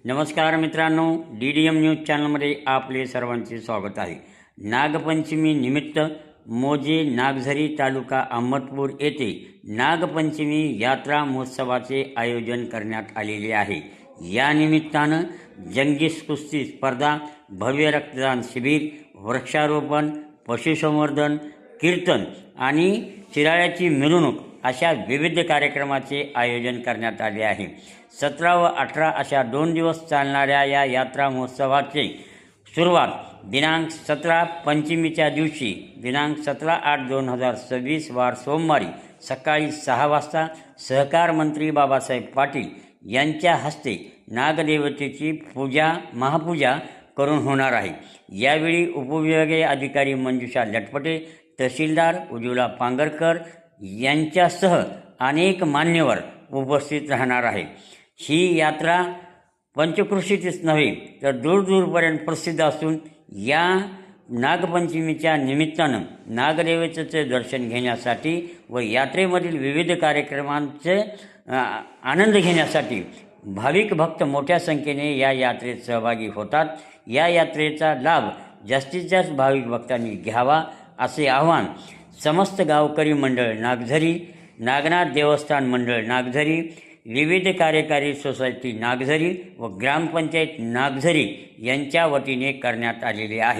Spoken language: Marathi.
नमस्कार मित्रांनो, DDM न्यूज चॅनलमध्ये आपले सर्वांचे स्वागत आहे। नागपंचमी निमित्त मोजे नागझरी तालुका अहमदपूर येथे नागपंचमी यात्रा महोत्सवाचे आयोजन करण्यात आलेले आहे। या निमित्तानं जंगीस कुस्ती स्पर्धा, भव्य रक्तदान शिबिर, वृक्षारोपण, पशुसंवर्धन, कीर्तन आणि चिराळ्याची मिरवणूक अशा विविध कार्यक्रमाचे आयोजन करण्यात आले आहे। 17 व 18 अशा 2 दिवस चालणाऱ्या या यात्रा महोत्सवाची सुरुवात दिनांक 17 पंचमीच्या दिवशी दिनांक 17/8/2026 वार सोमवारी सकाळी 6 वाजता सहकार मंत्री बाबासाहेब पाटील यांच्या हस्ते नागदेवतेची महापूजा करून होणार आहे। यावेळी उपविभागीय अधिकारी मंजुषा लटपटे, तहसीलदार उज्ज्वला पांगरकर यांच्यासह अनेक मान्यवर उपस्थित राहणार आहे। ही यात्रा पंचक्रोशीतच नव्हे तर दूरदूरपर्यंत प्रसिद्ध असून या नागपंचमीच्या निमित्तानं नागदेवतेचे दर्शन घेण्यासाठी व यात्रेमधील विविध कार्यक्रमांचे आनंद घेण्यासाठी भाविक भक्त मोठ्या संख्येने या यात्रेत सहभागी होतात। या यात्रेचा लाभ जास्तीत जास्त भाविक भक्तांनी घ्यावा असे आवाहन समस्त गावकरी मंडळ नागझरी, नागनाथ देवस्थान मंडळ नागझरी, विविध कार्यकारी सोसायटी नागझरी व ग्रामपंचायत नागझरी यांच्या वतीने करण्यात आलेले आहे।